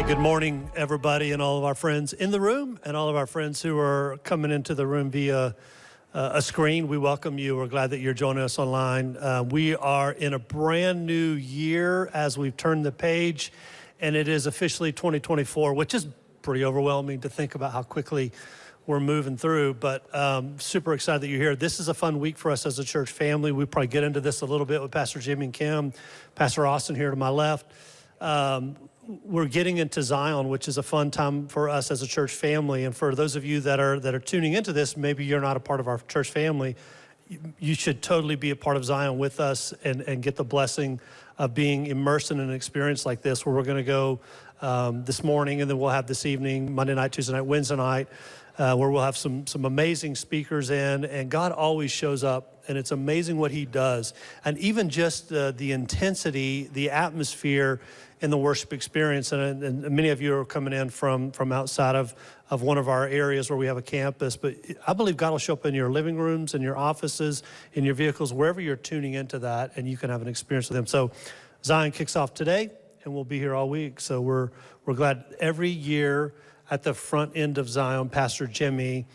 Hey, good morning, everybody, and all of our friends in the room and all of our friends who are coming into the room via a screen. We welcome you. We're glad that you're joining us online. We are in a brand new year as we've turned the page, and it is officially 2024, which is pretty overwhelming to think about how quickly we're moving through, but super excited that you're here. This is a fun week for us as a church family. We probably get into this a little bit with Pastor Jimmy and Kim, Pastor Austin here to my left. We're getting into Zion, which is a fun time for us as a church family. And for those of you that are tuning into this, maybe you're not a part of our church family, you should totally be a part of Zion with us and get the blessing of being immersed in an experience like this, where we're going to go this morning, and then we'll have this evening, Monday night, Tuesday night, Wednesday night, where we'll have some amazing speakers in, and God always shows up, and it's amazing what he does. And even just the intensity, the atmosphere in the worship experience, and many of you are coming in from outside of one of our areas where we have a campus, but I believe God will show up in your living rooms, in your offices, in your vehicles, wherever you're tuning into that, and you can have an experience with him. So Zion kicks off today, and we'll be here all week. So we're glad every year at the front end of Zion, Pastor Jimmy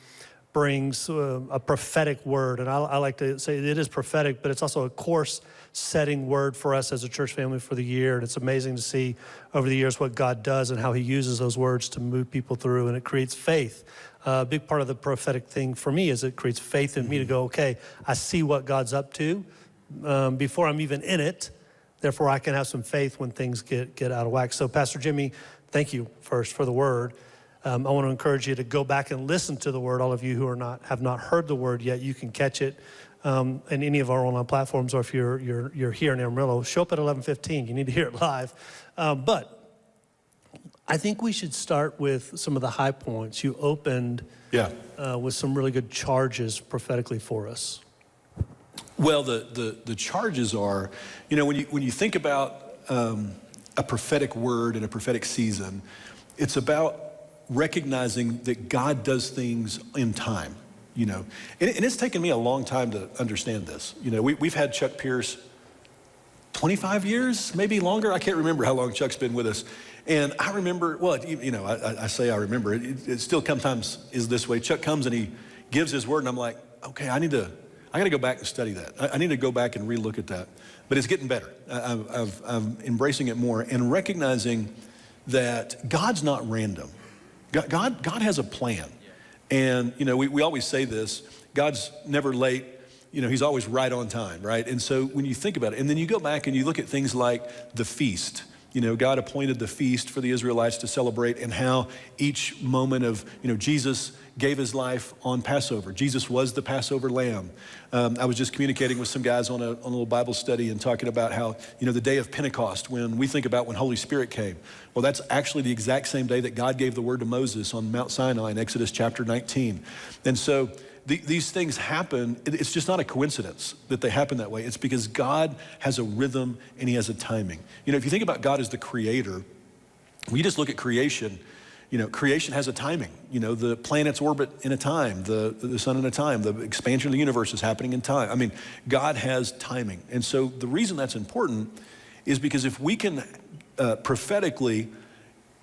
brings a prophetic word. And I like to say it is prophetic, but it's also a course-setting word for us as a church family for the year. And it's amazing to see over the years what God does and how he uses those words to move people through, and it creates faith. A big part of the prophetic thing for me is it creates faith in me to go, okay, I see what God's up to before I'm even in it. Therefore, I can have some faith when things get out of whack. So, Pastor Jimmy, thank you first for the word. I want to encourage you to go back and listen to the word. All of you who have not heard the word yet, you can catch it in any of our online platforms, or if you're here in Amarillo, show up at 11:15. You need to hear it live. But I think we should start with some of the high points. You opened with some really good charges prophetically for us. Well, the charges are, when you think about a prophetic word and a prophetic season, it's about recognizing that God does things in time, and it's taken me a long time to understand this. We've had Chuck Pierce 25 years, maybe longer. I can't remember how long Chuck's been with us. And I remember, I say I remember, it still sometimes is this way. Chuck comes and he gives his word, and I'm like, okay, I got to go back and study that. I need to go back and relook at that. But it's getting better. I'm embracing it more and recognizing that God's not random. God has a plan. And, we always say this, God's never late. He's always right on time, right? And so when you think about it, and then you go back and you look at things like the feast. God appointed the feast for the Israelites to celebrate, and how each moment of, Jesus gave his life on Passover. Jesus was the Passover lamb. I was just communicating with some guys on a little Bible study and talking about how, the day of Pentecost, when we think about when Holy Spirit came, well, that's actually the exact same day that God gave the word to Moses on Mount Sinai in Exodus chapter 19. And so these things happen. It's just not a coincidence that they happen that way. It's because God has a rhythm and he has a timing. If you think about God as the creator, we just look at creation. Creation has a timing. The planets orbit in a time, the sun in a time, the expansion of the universe is happening in time. I mean, God has timing. And so the reason that's important is because if we can prophetically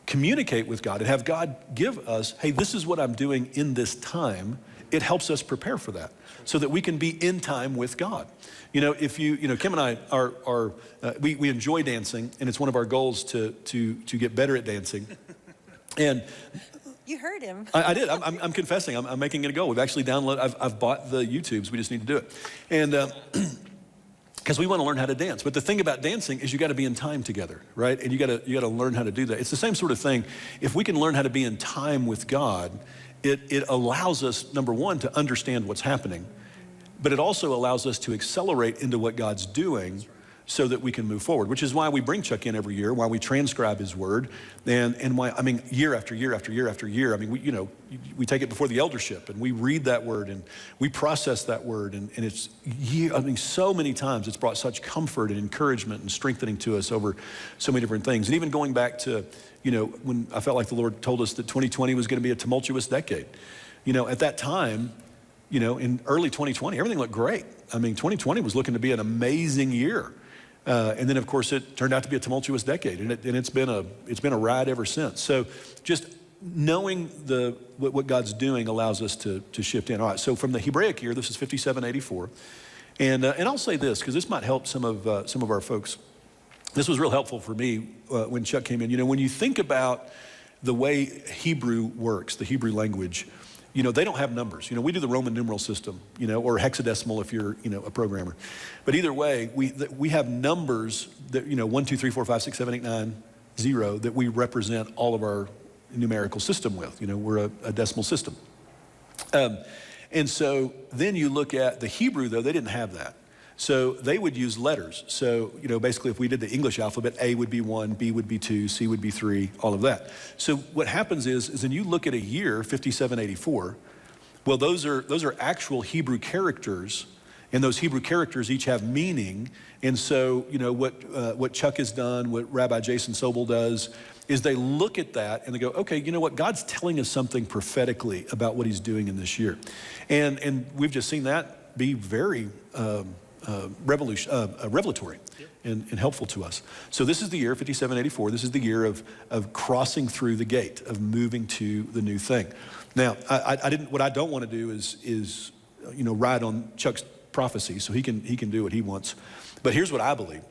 communicate with God and have God give us, hey, this is what I'm doing in this time, it helps us prepare for that so that we can be in time with God. If Kim and I we enjoy dancing, and it's one of our goals to get better at dancing. And you heard him. I did. I'm confessing. I'm making it a goal. We've actually downloaded. I've bought the YouTubes. We just need to do it, and because we want to learn how to dance. But the thing about dancing is you got to be in time together, right? And you got to learn how to do that. It's the same sort of thing. If we can learn how to be in time with God, it allows us, number one, to understand what's happening, but it also allows us to accelerate into what God's doing, so that we can move forward, which is why we bring Chuck in every year, why we transcribe his word, and why, year after year after year after year, we take it before the eldership, and we read that word, and we process that word, and it's, so many times it's brought such comfort and encouragement and strengthening to us over so many different things. And even going back to, when I felt like the Lord told us that 2020 was going to be a tumultuous decade. At that time, in early 2020, everything looked great. 2020 was looking to be an amazing year. And then, of course, it turned out to be a tumultuous decade, and it's been a ride ever since. So just knowing what God's doing allows us to shift in. All right, so from the Hebraic year, this is 5784. And I'll say this, because this might help some of our folks. This was real helpful for me when Chuck came in. You know, when you think about the way Hebrew works, the Hebrew language, you know, they don't have numbers. You know, we do the Roman numeral system, you know, or hexadecimal if you're, you know, a programmer. But either way, we have numbers that, you know, 1, 2, 3, 4, 5, 6, 7, 8, 9, 0 that we represent all of our numerical system with. You know, we're a decimal system. And so then you look at the Hebrew, though, they didn't have that. So they would use letters. So, you know, basically if we did the English alphabet, A would be 1, B would be 2, C would be 3, all of that. So what happens is when you look at a year, 5784, well, those are actual Hebrew characters, and those Hebrew characters each have meaning. And so, you know, what Chuck has done, what Rabbi Jason Sobel does, is they look at that and they go, okay, you know what, God's telling us something prophetically about what he's doing in this year. And we've just seen that be very revelatory and helpful to us. So this is the year 5784. This is the year of crossing through the gate, of moving to the new thing. Now, what I don't want to do is you know, ride on Chuck's prophecy, so he can do what he wants. But here's what I believe.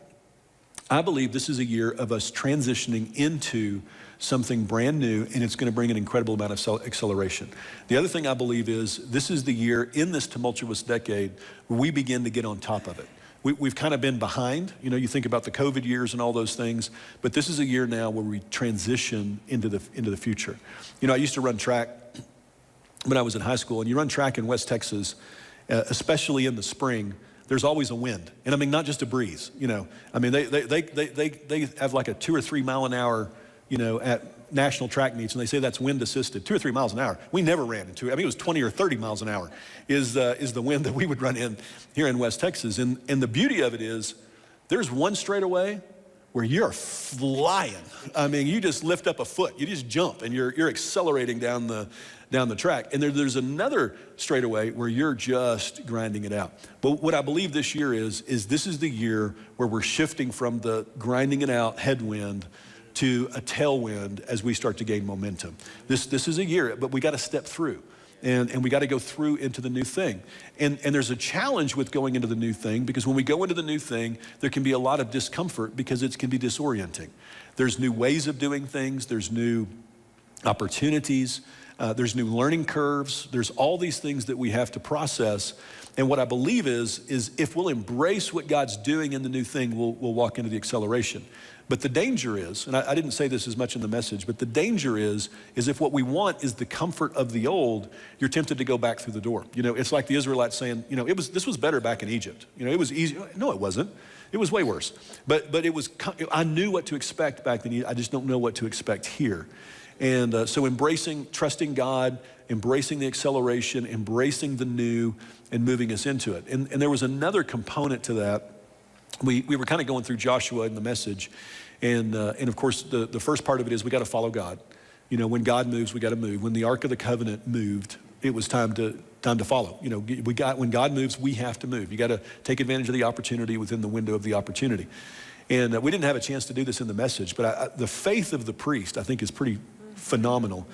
I believe this is a year of us transitioning into something brand new, and it's going to bring an incredible amount of acceleration. The other thing I believe is this is the year in this tumultuous decade where we begin to get on top of it. We've kind of been behind. You know, you think about the COVID years and all those things, but this is a year now where we transition into the future. You know, I used to run track when I was in high school, and you run track in West Texas, especially in the spring. There's always a wind, and I mean not just a breeze. You know, I mean they have like a 2 or 3 mile an hour, you know, at national track meets, and they say that's wind assisted, 2 or 3 miles an hour. We never ran into it. I mean, it was 20 or 30 miles an hour is the wind that we would run in here in West Texas. And the beauty of it is there's one straightaway where you're flying. I mean, you just lift up a foot, you just jump, and you're accelerating down the track. And there's another straightaway where you're just grinding it out. But what I believe this year is this is the year where we're shifting from the grinding it out headwind to a tailwind as we start to gain momentum. This is a year, but we got to step through. And we got to go through into the new thing. And there's a challenge with going into the new thing, because when we go into the new thing, there can be a lot of discomfort because it can be disorienting. There's new ways of doing things. There's new opportunities. There's new learning curves. There's all these things that we have to process. And what I believe is if we'll embrace what God's doing in the new thing, we'll walk into the acceleration. But the danger is, and I didn't say this as much in the message, but the danger is if what we want is the comfort of the old, you're tempted to go back through the door. You know, it's like the Israelites saying, you know, this was better back in Egypt. You know, it was easy. No, it wasn't. It was way worse. But I knew what to expect back then. I just don't know what to expect here. And so trusting God, embracing the acceleration, embracing the new, and moving us into it. And there was another component to that. We were kind of going through Joshua in the message. And of course, the first part of it is we got to follow God. You know, when God moves, we got to move. When the Ark of the Covenant moved, it was time to follow. You know, when God moves, we have to move. You got to take advantage of the opportunity within the window of the opportunity. And we didn't have a chance to do this in the message, but the faith of the priest, I think, is pretty phenomenal,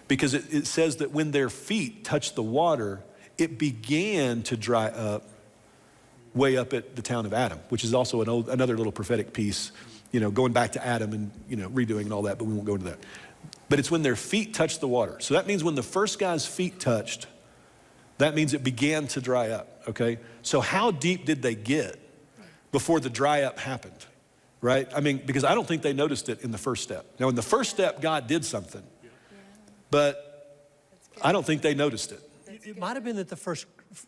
because it says that when their feet touched the water, it began to dry up way up at the town of Adam, which is also another little prophetic piece, you know, going back to Adam and, you know, redoing and all that, but we won't go into that. But it's when their feet touched the water. So that means when the first guy's feet touched, that means it began to dry up, okay? So how deep did they get before the dry up happened, right? I mean, because I don't think they noticed it in the first step. Now, in the first step, God did something, but I don't think they noticed it. It might have been that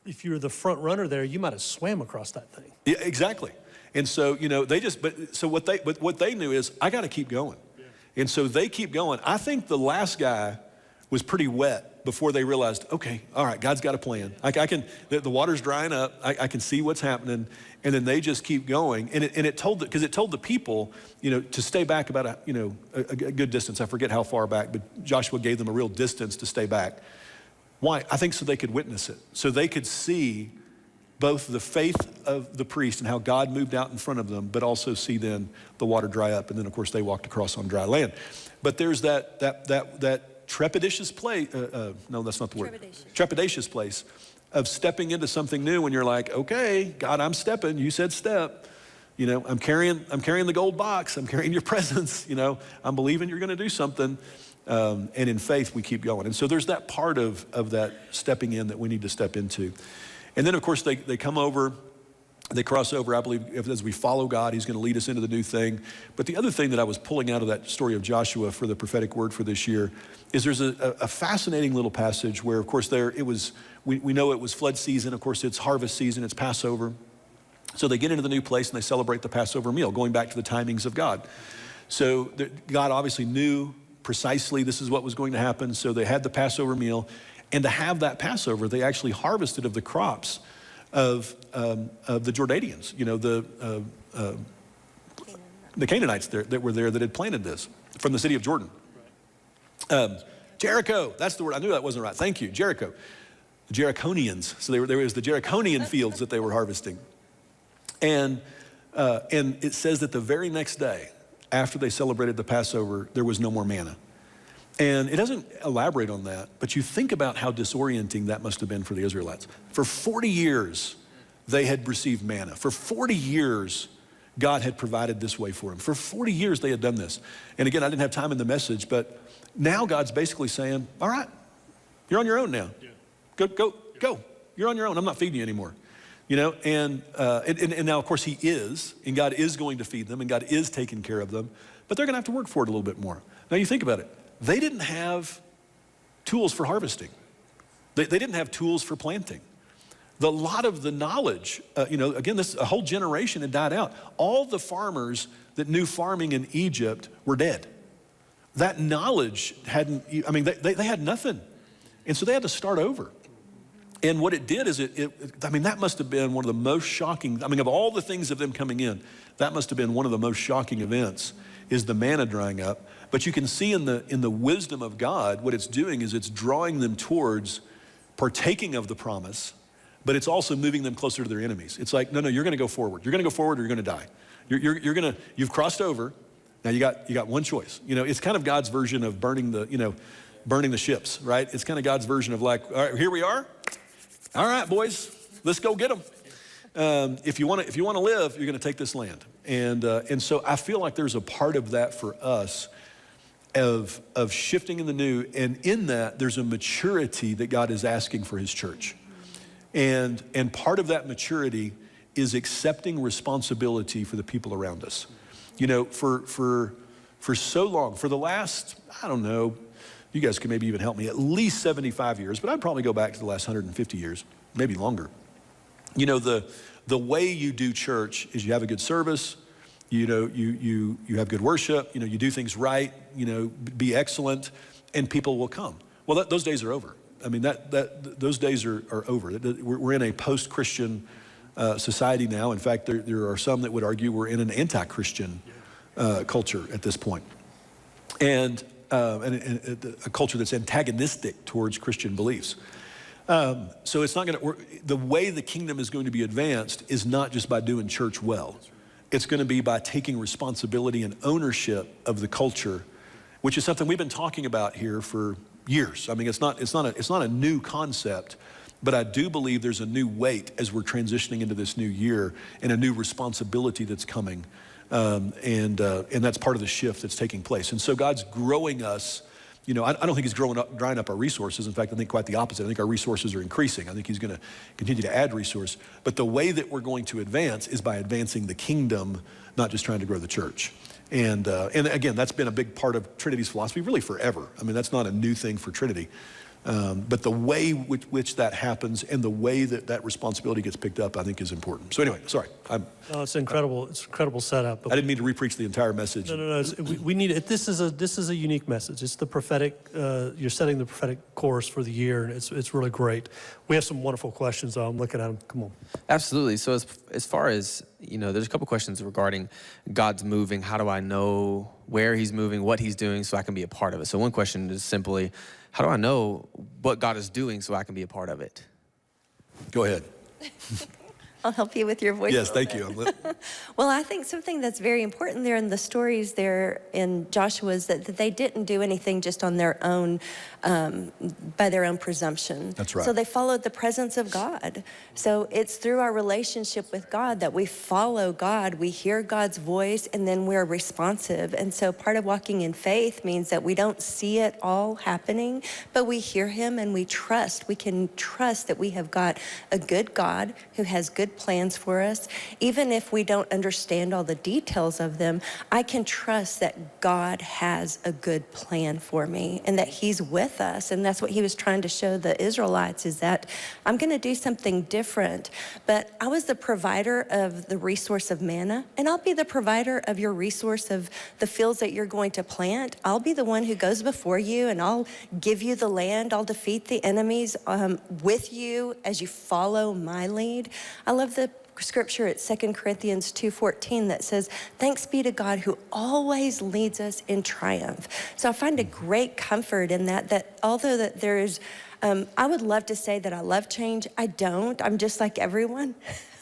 if you were the front runner there, you might have swam across that thing. Yeah, exactly. And so, you know, what they knew is, I got to keep going. Yeah. And so they keep going. I think the last guy was pretty wet before they realized, okay, all right, God's got a plan. The water's drying up. I can see what's happening. And then they just keep going. And it told the people, you know, to stay back about a good distance. I forget how far back, but Joshua gave them a real distance to stay back. Why? I think so they could witness it. So they could see both the faith of the priest and how God moved out in front of them, but also see then the water dry up. And then, of course, they walked across on dry land. But there's that trepidatious place, no, that's not the word. Trepidatious place of stepping into something new when you're like, okay, God, I'm stepping. You said step. You know, I'm carrying the gold box. I'm carrying your presence. You know, I'm believing you're going to do something. And in faith, we keep going. And so there's that part of that stepping in that we need to step into. And then, of course, they come over, they cross over. I believe as we follow God, he's going to lead us into the new thing. But the other thing that I was pulling out of that story of Joshua for the prophetic word for this year is there's a fascinating little passage where, of course, we know it was flood season. Of course, it's harvest season. It's Passover. So they get into the new place and they celebrate the Passover meal, going back to the timings of God. So God obviously knew precisely this is what was going to happen. So they had the Passover meal. And to have that Passover, they actually harvested of the crops of the Jordanians, you know, the Canaanites that were there that had planted this from the city of Jordan. Jericho, that's the word. I knew that wasn't right. Thank you, Jericho. The Jericonians. So there was the Jericonian fields that they were harvesting. And it says that the very next day, after they celebrated the Passover, there was no more manna. And it doesn't elaborate on that, but you think about how disorienting that must have been for the Israelites. For 40 years, they had received manna. For 40 years, God had provided this way for them. For 40 years, they had done this. And again, I didn't have time in the message, but now God's basically saying, all right, you're on your own now. Yeah. Go. You're on your own. I'm not feeding you anymore. You know, and now, of course, he is, and God is going to feed them, and God is taking care of them, but they're going to have to work for it a little bit more. Now, you think about it. They didn't have tools for harvesting. They didn't have tools for planting. A lot of the knowledge, you know, again, a whole generation had died out. All the farmers that knew farming in Egypt were dead. That knowledge hadn't, I mean, they had nothing. And so they had to start over. And what it did is I mean, that must have been one of the most shocking, I mean, of all the things of them coming in, that must have been one of the most shocking events, is the manna drying up. But you can see in the wisdom of God, what it's doing is it's drawing them towards partaking of the promise, but it's also moving them closer to their enemies. It's like, no, you're gonna go forward. You're gonna go forward or you're gonna die. You've crossed over, now you got one choice. You know, it's kind of God's version of burning the ships, right? It's kind of God's version of like, all right, here we are. All right, boys, let's go get them. If you want to live, you're going to take this land. And so I feel like there's a part of that for us of shifting in the new. And in that, there's a maturity that God is asking for his church. And part of that maturity is accepting responsibility for the people around us. You know, for so long, for the last, I don't know, you guys can maybe even help me, at least 75 years, but I'd probably go back to the last 150 years, maybe longer. You know, the way you do church is you have a good service, you know, you have good worship, you know, you do things right, you know, be excellent, and people will come. Well, those days are over. I mean, those days are over. We're in a post-Christian society now. In fact, there are some that would argue we're in an anti-Christian culture at this point. And a culture that's antagonistic towards Christian beliefs. So it's not going to, the way the kingdom is going to be advanced is not just by doing church well. It's going to be by taking responsibility and ownership of the culture, which is something we've been talking about here for years. I mean, it's not a new concept, but I do believe there's a new weight as we're transitioning into this new year and a new responsibility that's coming. And that's part of the shift that's taking place. And so God's growing us. You know, I don't think he's drying up our resources. In fact, I think quite the opposite. I think our resources are increasing. I think he's going to continue to add resource. But the way that we're going to advance is by advancing the kingdom, not just trying to grow the church. And again, that's been a big part of Trinity's philosophy really forever. I mean, that's not a new thing for Trinity. But the way which that happens and the way that responsibility gets picked up, I think is important. So anyway, sorry. No, it's incredible. It's an incredible setup. I didn't mean to repreach the entire message. No. We need it. This is a unique message. It's the prophetic. You're setting the prophetic course for the year, and it's really great. We have some wonderful questions. I'm looking at them. Come on. Absolutely. So as far as, you know, there's a couple questions regarding God's moving. How do I know where he's moving, what he's doing, so I can be a part of it? So one question is simply, how do I know what God is doing so I can be a part of it? Go ahead. I'll help you with your voice. Yes, thank you. Well, I think something that's very important there in the stories there in Joshua is that they didn't do anything just on their own, by their own presumption. That's right. So they followed the presence of God. So it's through our relationship with God that we follow God, we hear God's voice, and then we're responsive. And so part of walking in faith means that we don't see it all happening, but we hear him and we trust. We can trust that we have got a good God who has good plans for us. Even if we don't understand all the details of them, I can trust that God has a good plan for me and that he's with us. And that's what he was trying to show the Israelites, is that I'm going to do something different. But I was the provider of the resource of manna, and I'll be the provider of your resource of the fields that you're going to plant. I'll be the one who goes before you, and I'll give you the land. I'll defeat the enemies with you as you follow my lead. I love the scripture at 2 Corinthians 2:14 that says, thanks be to God who always leads us in triumph. So I find a great comfort in that although that there is, I would love to say that I love change. I don't. I'm just like everyone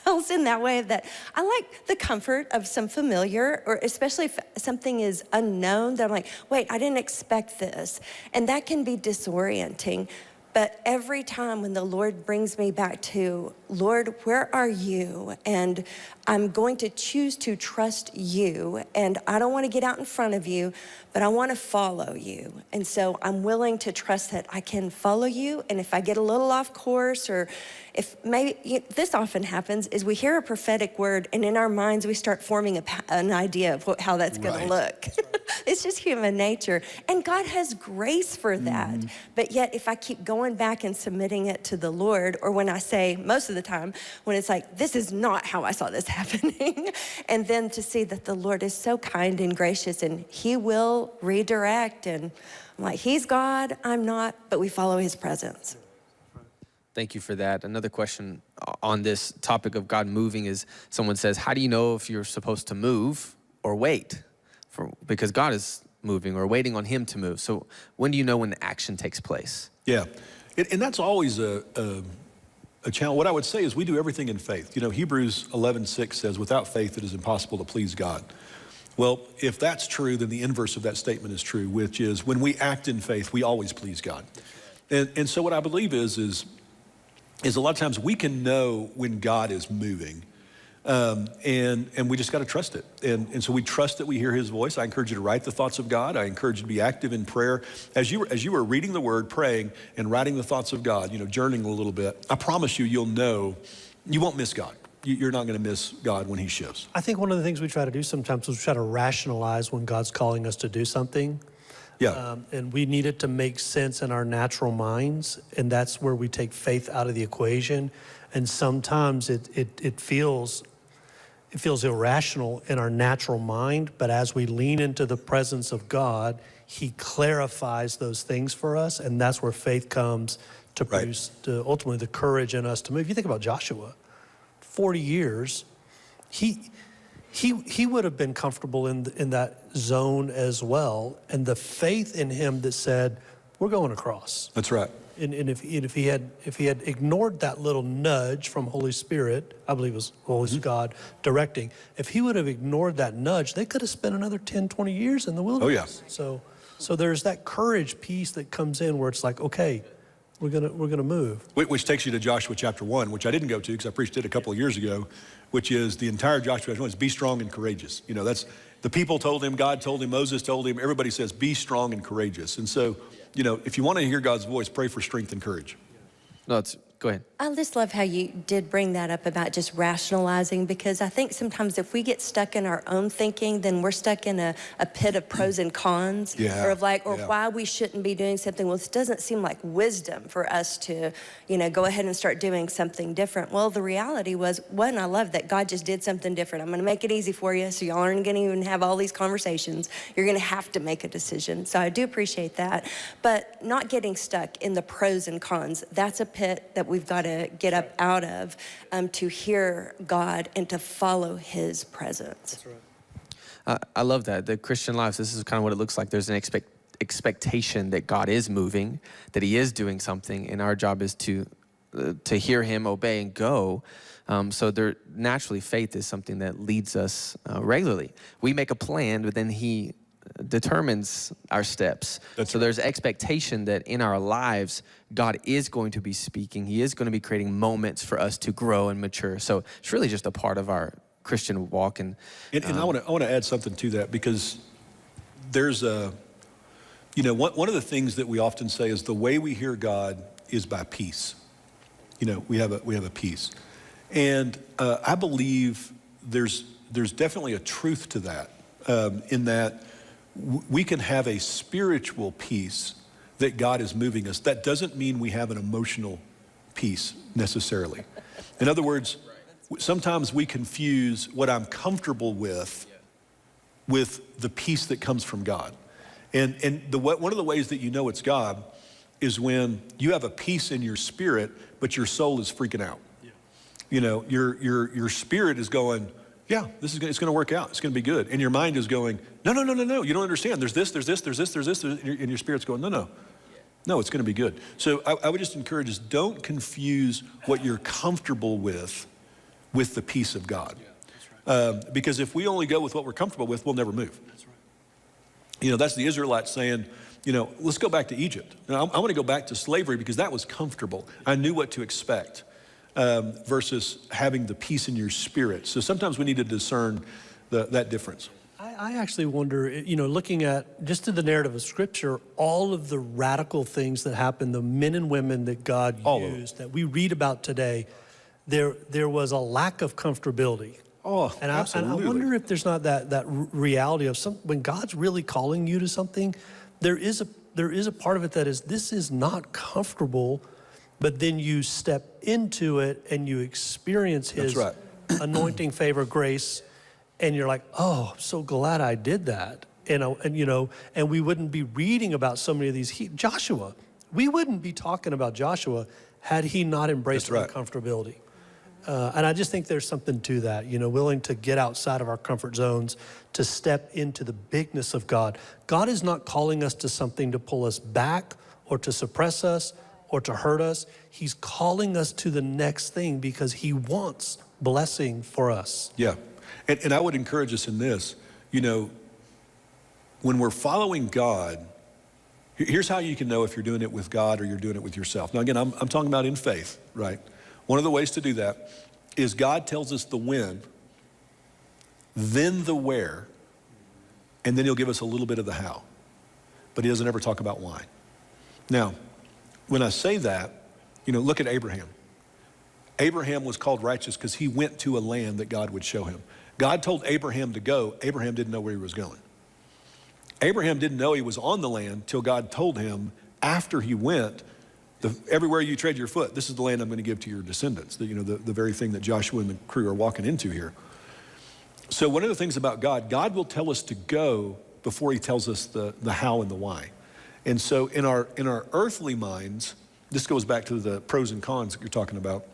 else in that way, that I like the comfort of some familiar, or especially if something is unknown, that I'm like, wait, I didn't expect this. And that can be disorienting. But every time when the Lord brings me back to, Lord, where are you? And I'm going to choose to trust you. And I don't want to get out in front of you, but I want to follow you. And so I'm willing to trust that I can follow you. And if I get a little off course, or if maybe, this often happens, is we hear a prophetic word and in our minds we start forming an idea of how that's going to look. It's just human nature. And God has grace for that. But yet if I keep going back and submitting it to the Lord, or when I say, most of the time, when it's like, this is not how I saw this happening, and then to see that the Lord is so kind and gracious and he will redirect, and I'm like, he's God, I'm not, but we follow his presence. Thank you for that. Another question on this topic of God moving is, someone says, how do you know if you're supposed to move or wait? Because God is moving, or waiting on him to move. So when do you know when the action takes place? Yeah, and that's always a challenge. What I would say is we do everything in faith. You know, Hebrews 11:6 says, without faith it is impossible to please God. Well, if that's true, then the inverse of that statement is true, which is when we act in faith, we always please God. And so what I believe is a lot of times we can know when God is moving, and we just got to trust it. And so we trust that we hear his voice. I encourage you to write the thoughts of God. I encourage you to be active in prayer. As you were reading the word, praying, and writing the thoughts of God, you know, journeying a little bit, I promise you, you'll know, you won't miss God. You're not going to miss God when he shifts. I think one of the things we try to do sometimes is we try to rationalize when God's calling us to do something. Yeah. And we need it to make sense in our natural minds, and that's where we take faith out of the equation. And sometimes it feels irrational in our natural mind, but as we lean into the presence of God, he clarifies those things for us, and that's where faith comes to produce ultimately the courage in us to move. You think about Joshua, 40 years, he would have been comfortable in that zone as well, and the faith in him that said, we're going across. That's right. And if he had ignored that little nudge from Holy Spirit, I believe it was Holy God directing, if he would have ignored that nudge, they could have spent another 10, 20 years in the wilderness. Oh yeah. So there's that courage piece that comes in where it's like, okay, we're gonna move. Which takes you to Joshua chapter 1, which I didn't go to because I preached it a couple of years ago, which is the entire Joshua chapter 1 is be strong and courageous. You know, that's the people told him, God told him, Moses told him, everybody says be strong and courageous. And so, you know, if you want to hear God's voice, pray for strength and courage. No, go ahead. I just love how you did bring that up about just rationalizing, because I think sometimes if we get stuck in our own thinking, then we're stuck in a pit of pros and cons, or of like, or why we shouldn't be doing something. Well, this doesn't seem like wisdom for us to, you know, go ahead and start doing something different. Well, the reality was, one, I love that God just did something different. I'm going to make it easy for you, so y'all aren't going to even have all these conversations. You're going to have to make a decision. So I do appreciate that. But not getting stuck in the pros and cons, that's a pit that we've got to get up out of, to hear God and to follow his presence. That's right. I love that. The Christian life, this is kind of what it looks like. There's an expectation that God is moving, that he is doing something, and our job is to to hear him, obey, and go. So naturally, faith is something that leads us regularly. We make a plan, but then he determines our steps. So there's expectation that in our lives, God is going to be speaking. He is going to be creating moments for us to grow and mature. So it's really just a part of our Christian walk. And I want to add something to that, because there's one of the things that we often say is the way we hear God is by peace. We have a peace. And I believe there's definitely a truth to that, in that we can have a spiritual peace that God is moving us. That doesn't mean we have an emotional peace necessarily. In other words, sometimes we confuse what I'm comfortable with the peace that comes from God. And one of the ways that you know it's God is when you have a peace in your spirit, but your soul is freaking out. Yeah. Your spirit is going, yeah, it's going to work out. It's going to be good. And your mind is going, no. You don't understand. There's this. And your spirit's going, no, it's going to be good. So I would just encourage us, don't confuse what you're comfortable with the peace of God. Yeah, that's right. Because if we only go with what we're comfortable with, we'll never move. That's right. That's the Israelites saying, let's go back to Egypt. Now, I want to go back to slavery because that was comfortable. I knew what to expect. Versus having the peace in your spirit. So sometimes we need to discern that difference. I actually wonder, looking at just in the narrative of Scripture, all of the radical things that happened, the men and women that God used, that we read about today, there was a lack of comfortability. Oh, and absolutely. I wonder if there's not that reality of when God's really calling you to something, there is a part of it that is, this is not comfortable. But then you step into it and you experience his anointing, favor, grace, and you're like, oh, I'm so glad I did that. And we wouldn't be reading about so many of these. Joshua, we wouldn't be talking about Joshua had he not embraced uncomfortability. And I just think there's something to that, willing to get outside of our comfort zones, to step into the bigness of God. God is not calling us to something to pull us back or to suppress us or to hurt us. He's calling us to the next thing because he wants blessing for us. Yeah, and I would encourage us in this, when we're following God, here's how you can know if you're doing it with God or you're doing it with yourself. Now again, I'm talking about in faith, right? One of the ways to do that is God tells us the when, then the where, and then he'll give us a little bit of the how. But he doesn't ever talk about why. Now, when I say that, look at Abraham. Abraham was called righteous because he went to a land that God would show him. God told Abraham to go. Abraham didn't know where he was going. Abraham didn't know he was on the land till God told him after he went, everywhere you tread your foot, this is the land I'm going to give to your descendants. The very thing that Joshua and the crew are walking into here. So one of the things about God will tell us to go before he tells us the how and the why. And so in our earthly minds, this goes back to the pros and cons that you're talking about.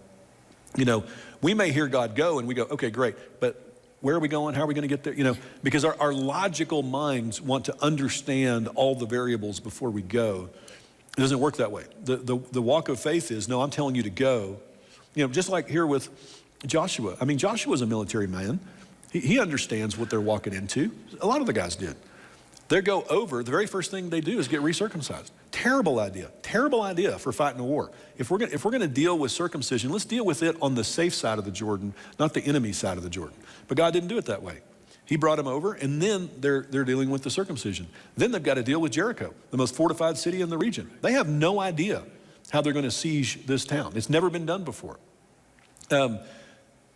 We may hear God go and we go, okay, great, but where are we going? How are we going to get there? Because our logical minds want to understand all the variables before we go. It doesn't work that way. The walk of faith is, no, I'm telling you to go. Just like here with Joshua. I mean, Joshua's a military man. He understands what they're walking into. A lot of the guys did. They go over, the very first thing they do is get recircumcised. Terrible idea for fighting a war. If we're going to deal with circumcision, let's deal with it on the safe side of the Jordan, not the enemy side of the Jordan. But God didn't do it that way. He brought them over, and then they're dealing with the circumcision. Then they've got to deal with Jericho, the most fortified city in the region. They have no idea how they're going to siege this town. It's never been done before.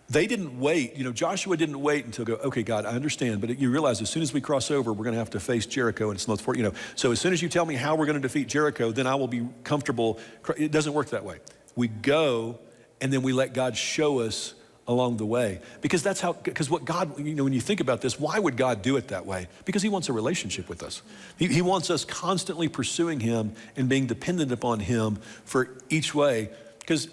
They didn't wait. Joshua didn't wait until go, okay, God, I understand, but you realize as soon as we cross over, we're going to have to face Jericho, and it's not so as soon as you tell me how we're going to defeat Jericho, then I will be comfortable. It doesn't work that way. We go, and then we let God show us along the way. Because what God, when you think about this, why would God do it that way? Because he wants a relationship with us. He wants us constantly pursuing him and being dependent upon him for each way.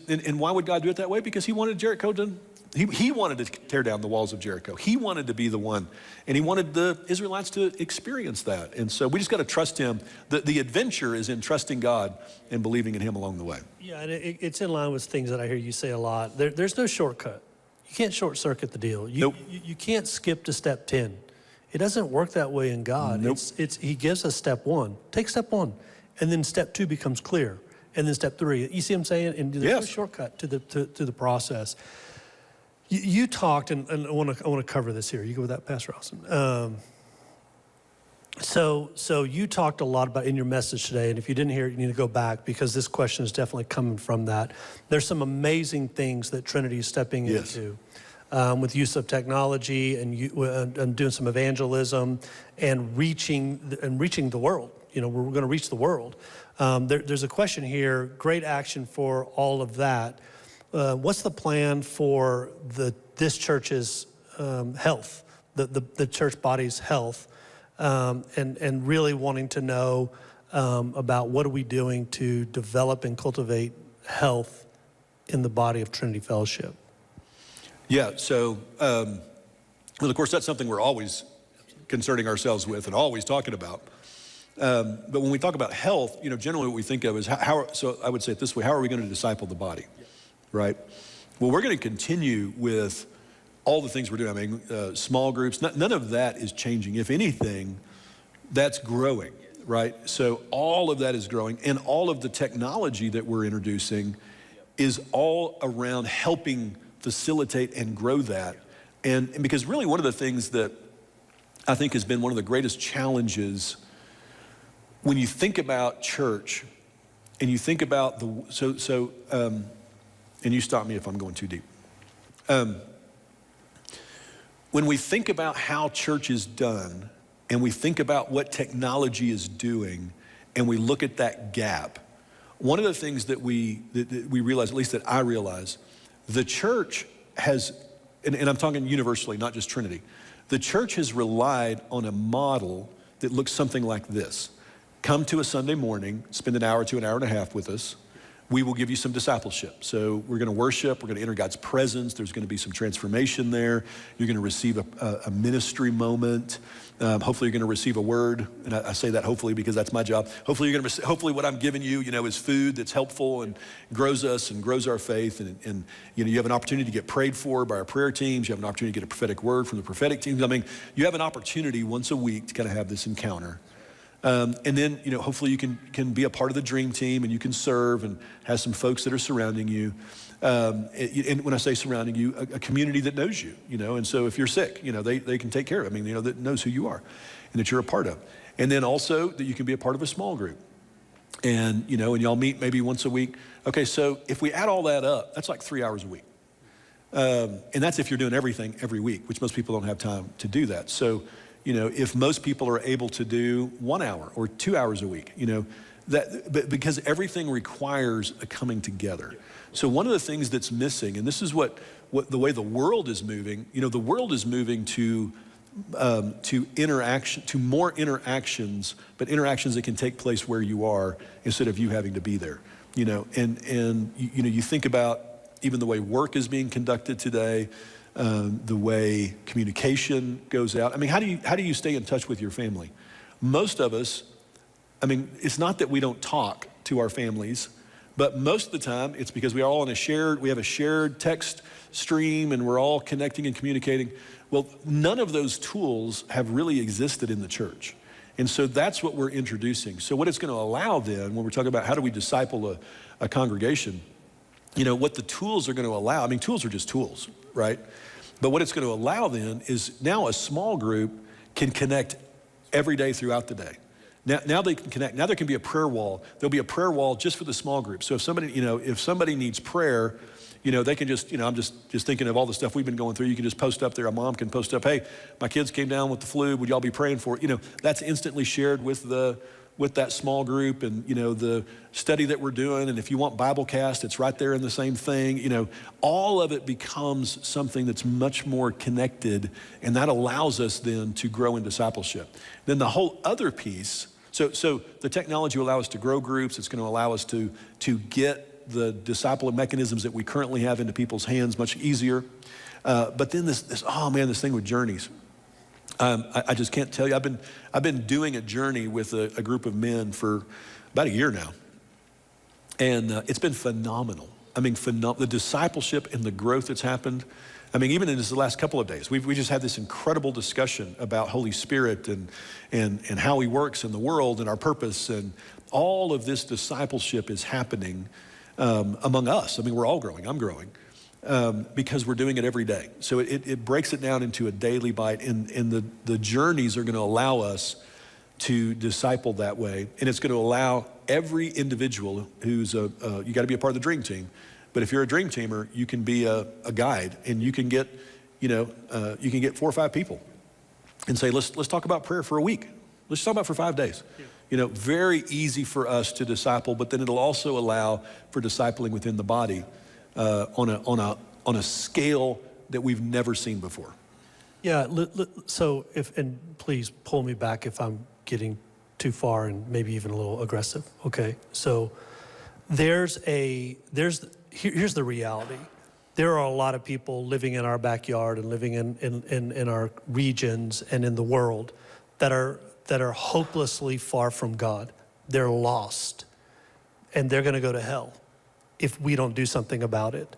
And why would God do it that way? Because he wanted Jericho to He wanted to tear down the walls of Jericho. He wanted to be the one, and he wanted the Israelites to experience that. And so we just got to trust him. The adventure is in trusting God and believing in him along the way. Yeah, and it's in line with things that I hear you say a lot. There's no shortcut. You can't short circuit the deal. Nope. You can't skip to step 10. It doesn't work that way in God. Nope. He gives us step 1. Take step 1, and then step 2 becomes clear, and then step 3. You see what I'm saying? And there's no shortcut to the process. You talked, and I want to cover this here. You go with that, Pastor Austin. So you talked a lot about in your message today, and if you didn't hear it, you need to go back because this question is definitely coming from that. There's some amazing things that Trinity is stepping into with use of technology and doing some evangelism and reaching the world. You know, we're going to reach the world. There's a question here. Great action for all of that. What's the plan for this church's health, the church body's health, and really wanting to know about what are we doing to develop and cultivate health in the body of Trinity Fellowship? Yeah, so, well, of course, that's something we're always concerning ourselves with and always talking about. But when we talk about health, you know, generally what we think of is so I would say it this way, how are we going to disciple the body? Right? Well, we're going to continue with all the things we're doing. I mean, small groups, none of that is changing. If anything, that's growing, right? So all of that is growing, and all of the technology that we're introducing is all around helping facilitate and grow that. And because really one of the things that I think has been one of the greatest challenges when you think about church and you think about and you stop me if I'm going too deep. When we think about how church is done and we think about what technology is doing and we look at that gap, one of the things that we realize, at least that I realize, the church has, and I'm talking universally, not just Trinity, the church has relied on a model that looks something like this. Come to a Sunday morning, spend an hour to an hour and a half with us. We will give you some discipleship. So we're going to worship, we're going to enter God's presence, there's going to be some transformation there. You're going to receive a ministry moment. Hopefully you're going to receive a word, and I say that hopefully because that's my job. Hopefully you're going to hopefully what I'm giving you, you know, is food that's helpful and grows us and grows our faith. And you know, you have an opportunity to get prayed for by our prayer teams. You have an opportunity to get a prophetic word from the prophetic teams. I mean, you have an opportunity once a week to kind of have this encounter. And then, you know, hopefully you can be a part of the dream team and you can serve and have some folks that are surrounding you. And when I say surrounding you, a community that knows you, you know, and so if you're sick, you know, they can take care of it. I mean, you know, that knows who you are and that you're a part of. And then also that you can be a part of a small group. And, you know, and y'all meet maybe once a week. Okay, so if we add all that up, that's like 3 hours a week. And that's if you're doing everything every week, which most people don't have time to do that. So, you know, if most people are able to do 1 hour or 2 hours a week, you know, but because everything requires a coming together. So one of the things that's missing, and this is what the way the world is moving, you know, the world is moving to interaction, to more interactions, but interactions that can take place where you are instead of you having to be there, you know, and you know, you think about even the way work is being conducted today, the way communication goes out. I mean, how do you stay in touch with your family? Most of us, I mean, it's not that we don't talk to our families, but most of the time it's because we are all on we have a shared text stream and we're all connecting and communicating. Well, none of those tools have really existed in the church. And so that's what we're introducing. So what it's going to allow then, when we're talking about how do we disciple a congregation, you know, what the tools are going to allow, I mean, tools are just tools, right? But what it's going to allow then is now a small group can connect every day throughout the day. Now they can connect. Now there can be a prayer wall. There'll be a prayer wall just for the small group. So if somebody needs prayer, you know, they can just, you know, I'm just thinking of all the stuff we've been going through. You can just post up there. A mom can post up, hey, my kids came down with the flu. Would y'all be praying for it? You know, that's instantly shared with that small group, and, you know, the study that we're doing. And if you want Biblecast, it's right there in the same thing. You know, all of it becomes something that's much more connected, and that allows us then to grow in discipleship. Then the whole other piece, so the technology will allow us to grow groups. It's going to allow us to get the disciple mechanisms that we currently have into people's hands much easier. But then this thing with journeys. I just can't tell you. I've been doing a journey with a group of men for about a year now. And it's been phenomenal. I mean, the discipleship and the growth that's happened. I mean, even in just the last couple of days, we just had this incredible discussion about Holy Spirit and how he works in the world and our purpose. And all of this discipleship is happening among us. I mean, we're all growing. I'm growing. Because we're doing it every day. So it breaks it down into a daily bite, and the journeys are going to allow us to disciple that way. And it's going to allow every individual who's you got to be a part of the dream team. But if you're a dream teamer, you can be a guide, and you can get, you can get 4 or 5 people and say, let's talk about prayer for a week. Let's talk about it for 5 days. Yeah. Very easy for us to disciple, but then it'll also allow for discipling within the body on a scale that we've never seen before. Yeah, so and please pull me back if I'm getting too far and maybe even a little aggressive, okay? So here's the reality. There are a lot of people living in our backyard and living in our regions and in the world that are hopelessly far from God. They're lost, and they're gonna go to hell if we don't do something about it.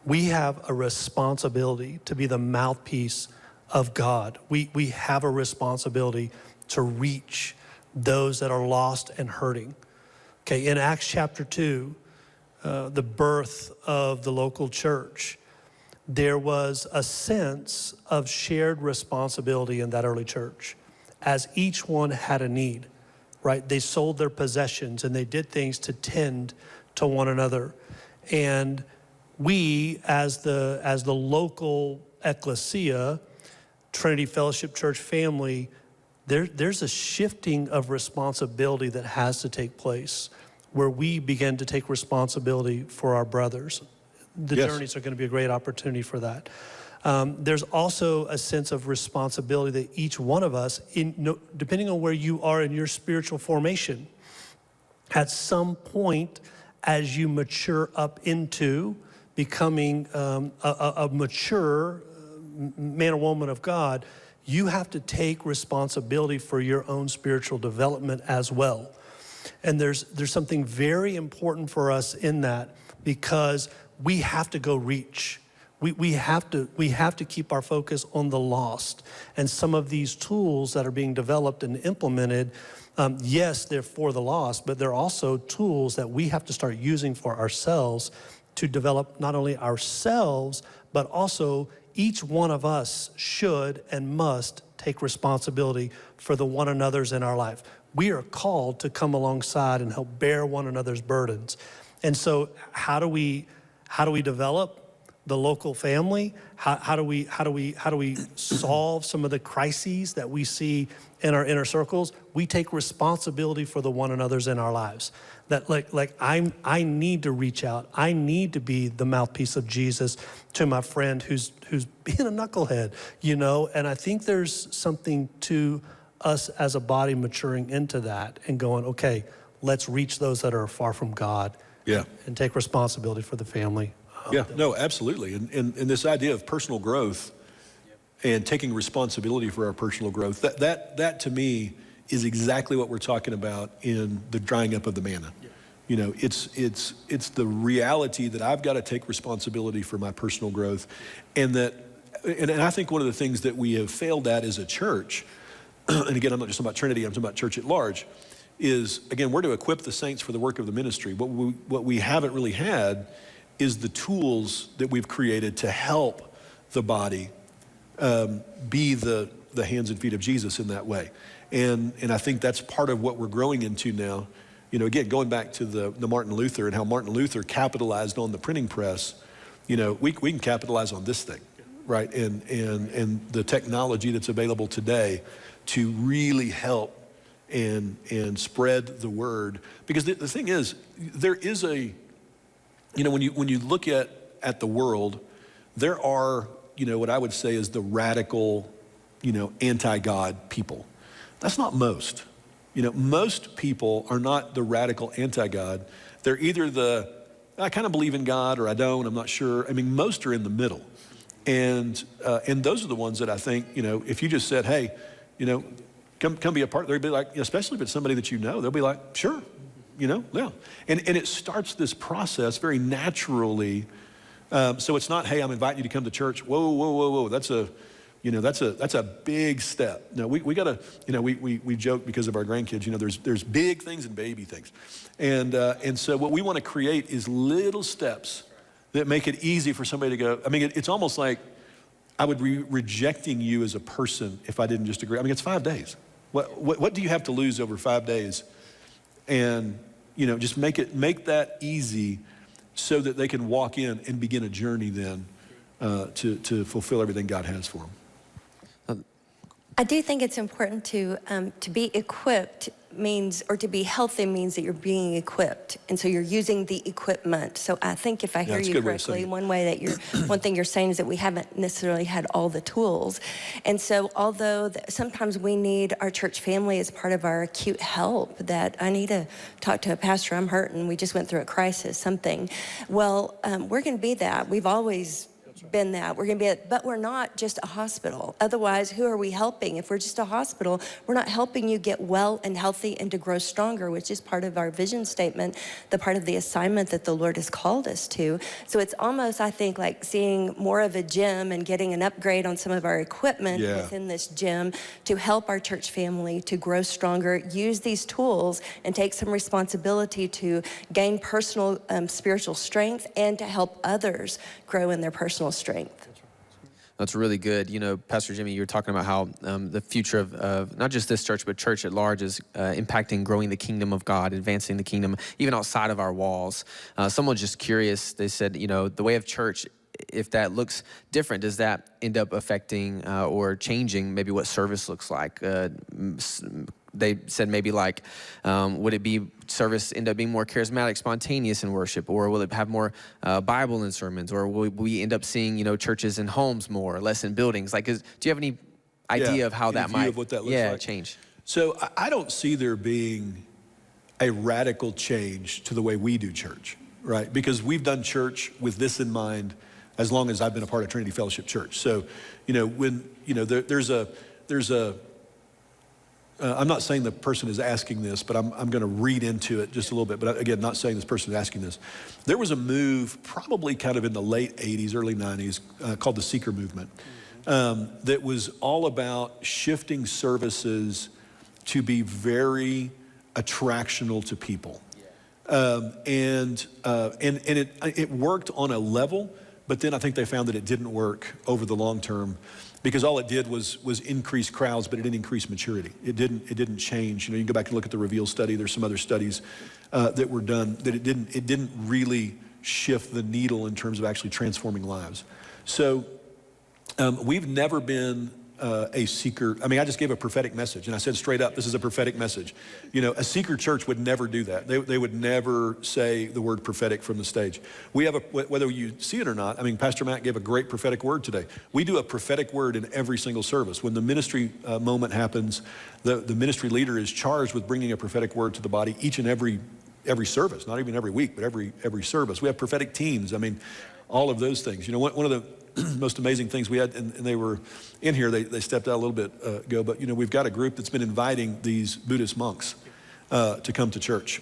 We have a responsibility to be the mouthpiece of God. We have a responsibility to reach those that are lost and hurting. Okay, in Acts chapter 2, the birth of the local church, there was a sense of shared responsibility in that early church, as each one had a need, right? They sold their possessions and they did things to tend to one another. And we, as the local ecclesia, Trinity Fellowship Church family, there's a shifting of responsibility that has to take place, where we begin to take responsibility for our brothers. The journeys are going to be a great opportunity for that. There's also a sense of responsibility that each one of us, depending on where you are in your spiritual formation, at some point, as you mature up into becoming a mature man or woman of God, you have to take responsibility for your own spiritual development as well. And there's something very important for us in that, because we have to go reach. We have to keep our focus on the lost. And some of these tools that are being developed and implemented, yes, they're for the lost, but they're also tools that we have to start using for ourselves to develop not only ourselves, but also each one of us should and must take responsibility for the one another's in our life. We are called to come alongside and help bear one another's burdens. And so how do we develop the local family? How do we solve some of the crises that we see in our inner circles? We take responsibility for the one another's in our lives. That I need to reach out. I need to be the mouthpiece of Jesus to my friend who's being a knucklehead, And I think there's something to us as a body maturing into that and going, okay, let's reach those that are far from God. Yeah. And take responsibility for the family. Yeah, no, absolutely. And this idea of personal growth and taking responsibility for our personal growth, that to me is exactly what we're talking about in the drying up of the manna. Yeah. It's the reality that I've got to take responsibility for my personal growth. And I think one of the things that we have failed at as a church, and again, I'm not just talking about Trinity, I'm talking about church at large, is, again, we're to equip the saints for the work of the ministry. What we haven't really had is the tools that we've created to help the body be the hands and feet of Jesus in that way. And I think that's part of what we're growing into now. Again, going back to the Martin Luther and how Martin Luther capitalized on the printing press, we can capitalize on this thing, right? And the technology that's available today to really help and spread the word. Because the thing is, there is when you look at the world, there are, what I would say is the radical, anti-God people. That's not most. Most people are not the radical anti-God. They're either I kind of believe in God, or I don't, I'm not sure. I mean, most are in the middle. And those are the ones that I think, if you just said, hey, come be a part, they'd be like, especially if it's somebody that you know, they'll be like, sure, yeah. And it starts this process very naturally. So it's not, hey, I'm inviting you to come to church. Whoa. That's a big step. No, we gotta, we joke because of our grandkids, there's big things and baby things. And so what we want to create is little steps that make it easy for somebody to go. I mean, it's almost like I would be rejecting you as a person if I didn't just agree. I mean, it's 5 days. What do you have to lose over 5 days? And, just make that easy so that they can walk in and begin a journey then to fulfill everything God has for them. I do think it's important to be equipped means, or to be healthy means that you're being equipped. And so you're using the equipment. So I think if I hear you correctly, one thing you're saying is that we haven't necessarily had all the tools. And so although sometimes we need our church family as part of our acute help, that I need to talk to a pastor, I'm hurting, we just went through a crisis, something. Well, we're gonna be that. We've always been that. We're going to be it, but we're not just a hospital. Otherwise, who are we helping? If we're just a hospital, we're not helping you get well and healthy and to grow stronger, which is part of our vision statement, the part of the assignment that the Lord has called us to. So it's almost, I think, like seeing more of a gym and getting an upgrade on some of our equipment within this gym to help our church family to grow stronger, use these tools and take some responsibility to gain personal spiritual strength and to help others grow in their personal strength. That's really good. Pastor Jimmy, you were talking about how the future of not just this church, but church at large is impacting growing the kingdom of God, advancing the kingdom, even outside of our walls. Someone's just curious. They said, the way of church, if that looks different, does that end up affecting or changing maybe what service looks like? They said maybe like, would it be service end up being more charismatic, spontaneous in worship, or will it have more Bible in sermons, or will we end up seeing churches in homes more, less in buildings? Like, do you have any idea of how that might change? So I don't see there being a radical change to the way we do church, right? Because we've done church with this in mind as long as I've been a part of Trinity Fellowship Church. So, when there's a I'm not saying the person is asking this, but I'm going to read into it just a little bit. But again, not saying this person is asking this. There was a move probably kind of in the late 80s, early 90s called the Seeker Movement that was all about shifting services to be very attractional to people. And it worked on a level, but then I think they found that it didn't work over the long term, because all it did was increase crowds, but it didn't increase maturity. It didn't change. You can go back and look at the Reveal study. There's some other studies that were done that it didn't really shift the needle in terms of actually transforming lives. So we've never been a seeker. I mean, I just gave a prophetic message, and I said straight up, this is a prophetic message. A seeker church would never do that. They would never say the word prophetic from the stage. We have whether you see it or not, I mean, Pastor Matt gave a great prophetic word today. We do a prophetic word in every single service. When the ministry moment happens, the ministry leader is charged with bringing a prophetic word to the body each and every service, not even every week, but every service. We have prophetic teams. I mean, all of those things. One of the most amazing things we had, and they were in here, they stepped out a little bit ago, but we've got a group that's been inviting these Buddhist monks to come to church.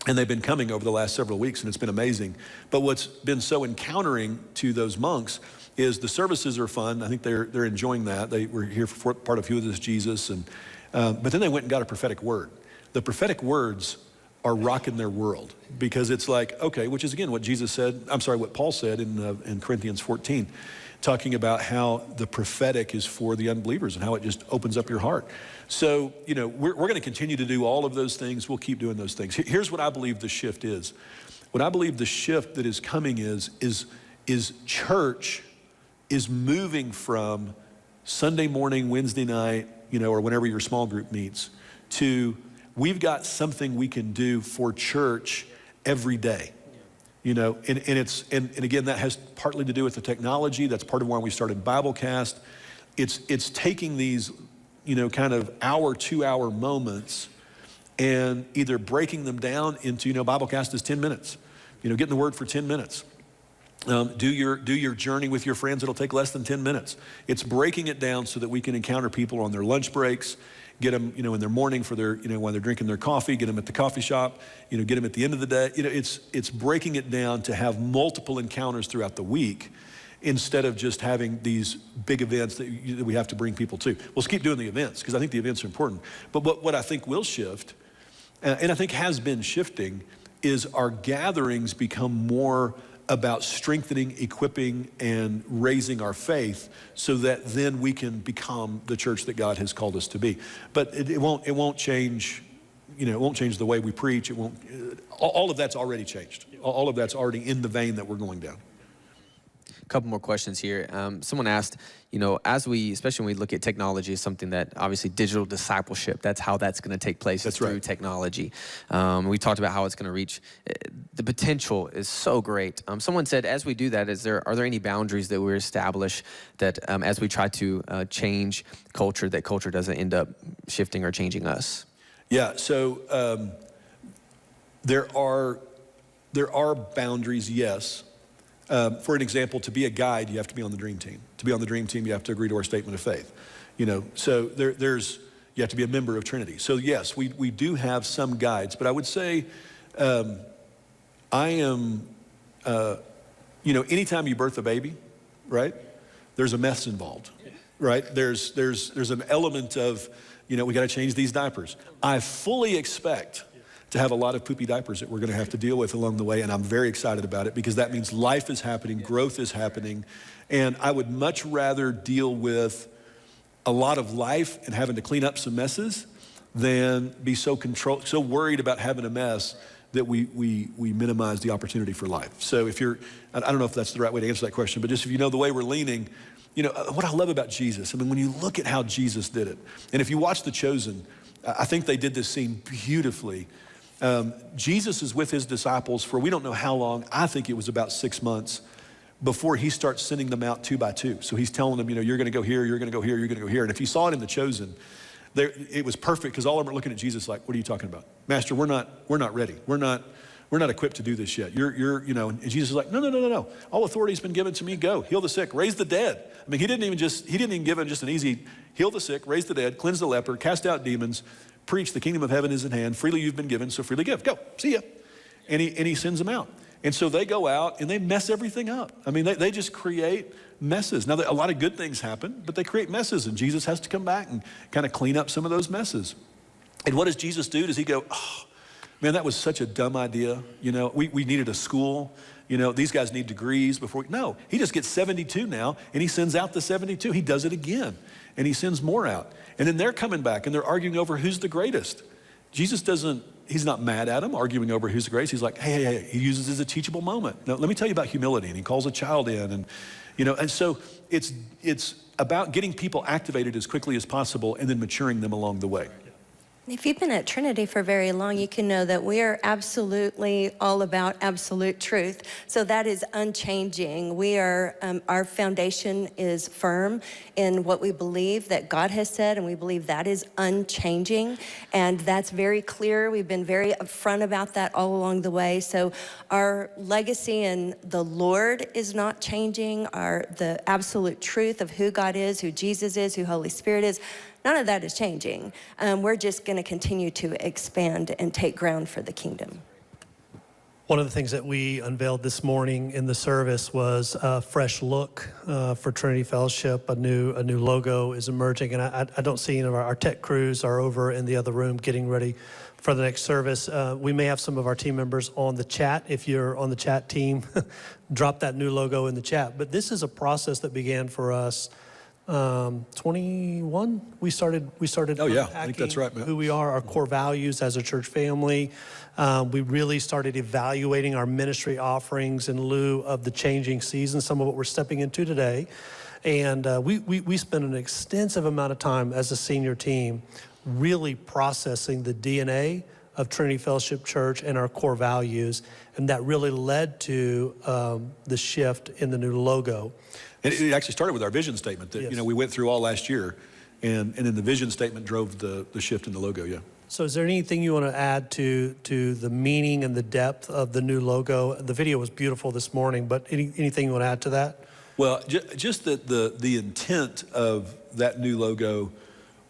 And they've been coming over the last several weeks, and it's been amazing. But what's been so encountering to those monks is the services are fun. I think they're enjoying that. They were here for part of Who Is This Jesus? But then they went and got a prophetic word. The prophetic words are rocking their world, because it's like, okay, which is again what what Paul said in Corinthians 14, talking about how the prophetic is for the unbelievers and how it just opens up your heart. So, we're going to continue to do all of those things. We'll keep doing those things. Here's what I believe the shift is. What I believe the shift that is coming is church is moving from Sunday morning, Wednesday night, or whenever your small group meets, to we've got something we can do for church every day, and again, that has partly to do with the technology. That's part of why we started Biblecast. It's taking these, kind of hour, 2 hour moments and either breaking them down into, Biblecast is 10 minutes, getting the word for 10 minutes. Do your journey with your friends. It'll take less than 10 minutes. It's breaking it down so that we can encounter people on their lunch breaks, get them, in their morning for their, when they're drinking their coffee, get them at the coffee shop, get them at the end of the day. It's breaking it down to have multiple encounters throughout the week instead of just having these big events that we have to bring people to. Let's keep doing the events because I think the events are important. But what I think will shift, and I think has been shifting, is our gatherings become more about strengthening, equipping, and raising our faith so that then we can become the church that God has called us to be. But it won't change, it won't change the way we preach. It won't, all of that's already changed. All of that's already in the vein that we're going down. A couple more questions here. Someone asked, especially when we look at technology, is something that obviously digital discipleship, that's how that's going to take place. That's through right. technology. We talked about how it's going to reach. The potential is so great. Someone said, as we do that, are there any boundaries that we establish that as we try to change culture, that culture doesn't end up shifting or changing us? Yeah, so there are boundaries, yes. For an example, to be a guide, you have to be on the dream team. To be on the dream team, you have to agree to our statement of faith. So you have to be a member of Trinity. So yes, we do have some guides, but I would say anytime you birth a baby, right, there's a mess involved, right? There's an element of, we got to change these diapers. I fully expect to have a lot of poopy diapers that we're going to have to deal with along the way, and I'm very excited about it because that means life is happening, growth is happening, and I would much rather deal with a lot of life and having to clean up some messes than be so worried about having a mess that we minimize the opportunity for life. So I don't know if that's the right way to answer that question, but just if you know the way we're leaning, what I love about Jesus, when you look at how Jesus did it, and if you watch The Chosen, I think they did this scene beautifully. Jesus is with his disciples for we don't know how long. I think it was about 6 months before he starts sending them out 2 by 2. So he's telling them, you're going to go here, you're going to go here, you're going to go here. And if you saw it in The Chosen, it was perfect because all of them are looking at Jesus like, what are you talking about? Master, we're not ready. We're not equipped to do this yet. And Jesus is like, no. All authority has been given to me. Go, heal the sick, raise the dead. He didn't even give him just an easy, heal the sick, raise the dead, cleanse the leper, cast out demons, preach the kingdom of heaven is at hand. Freely you've been given, so freely give. Go, see ya. And he sends them out. And so they go out and they mess everything up. They just create messes. Now, a lot of good things happen, but they create messes, and Jesus has to come back and kind of clean up some of those messes. And what does Jesus do? Does he go, oh, man, that was such a dumb idea. We needed a school. These guys need degrees before. No, he just gets 72 now, and he sends out the 72. He does it again, and he sends more out. And then they're coming back, and they're arguing over who's the greatest. Jesus he's not mad at them, arguing over who's the greatest. He's like, hey, he uses it as a teachable moment. Now, let me tell you about humility. And he calls a child in, and so it's about getting people activated as quickly as possible and then maturing them along the way. If you've been at Trinity for very long, you can know that we are absolutely all about absolute truth. So that is unchanging. We are, our foundation is firm in what we believe that God has said, and we believe that is unchanging. And that's very clear. We've been very upfront about that all along the way. So our legacy in the Lord is not changing. The absolute truth of who God is, who Jesus is, who Holy Spirit is, none of that is changing. We're just going to continue to expand and take ground for the kingdom. One of the things that we unveiled this morning in the service was a fresh look for Trinity Fellowship. A new logo is emerging, and I don't see any of our tech crews are over in the other room getting ready for the next service. We may have some of our team members on the chat. If you're on the chat team, drop that new logo in the chat. But this is a process that began for us 21, we started Oh yeah, I think that's right, man. Who we are, our core values as a church family. We really started evaluating our ministry offerings in lieu of the changing season, some of what we're stepping into today. And we spent an extensive amount of time as a senior team really processing the DNA of Trinity Fellowship Church and our core values. And that really led to the shift in the new logo. And it actually started with our vision statement that, yes. We went through all last year. And then the vision statement drove the shift in the logo, yeah. So is there anything you want to add to the meaning and the depth of the new logo? The video was beautiful this morning, but anything you want to add to that? Well, just that the intent of that new logo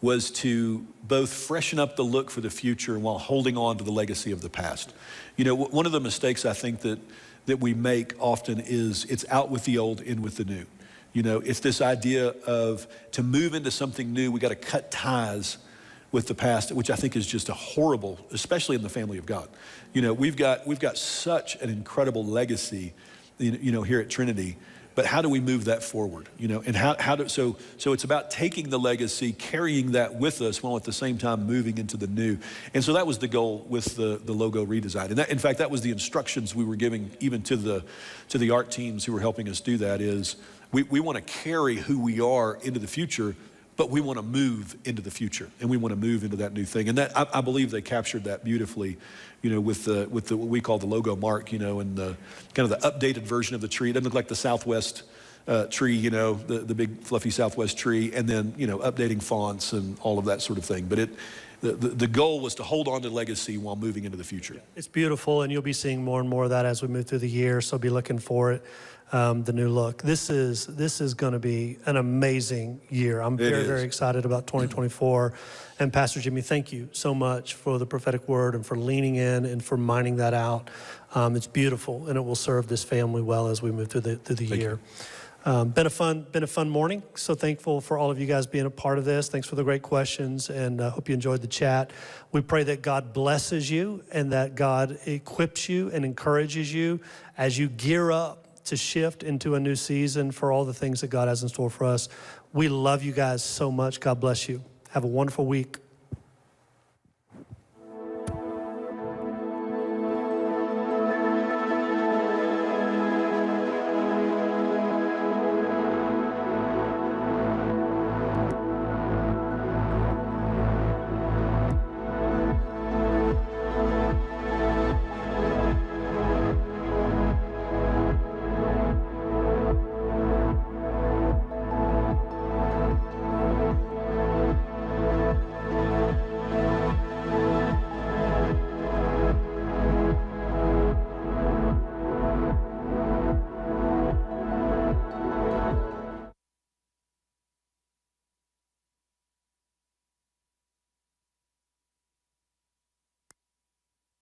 was to both freshen up the look for the future while holding on to the legacy of the past. You know, one of the mistakes I think that we make often is it's out with the old, in with the new. You know, it's this idea of to move into something new, we got to cut ties with the past, which I think is just a horrible, especially in the family of God. You know, we've got such an incredible legacy, you know, here at Trinity. But how do we move that forward? You know, and so it's about taking the legacy, carrying that with us, while at the same time moving into the new. And so that was the goal with the logo redesign. And that, in fact, that was the instructions we were giving even to the art teams who were helping us do that. Is we want to carry who we are into the future, but we want to move into the future, and we want to move into that new thing. And that I believe they captured that beautifully, you know, with the what we call the logo mark, you know, and the kind of the updated version of the tree. It doesn't look like the Southwest tree, you know, the big fluffy Southwest tree, and then, you know, updating fonts and all of that sort of thing. But the goal was to hold on to legacy while moving into the future. It's beautiful, and you'll be seeing more and more of that as we move through the year. So be looking for it. The new look. This is going to be an amazing year. I'm very excited about 2024. And Pastor Jimmy, thank you so much for the prophetic word and for leaning in and for mining that out. It's beautiful, and it will serve this family well as we move through the year. Been a fun morning. So thankful for all of you guys being a part of this. Thanks for the great questions, and hope you enjoyed the chat. We pray that God blesses you and that God equips you and encourages you as you gear up to shift into a new season for all the things that God has in store for us. We love you guys so much. God bless you. Have a wonderful week.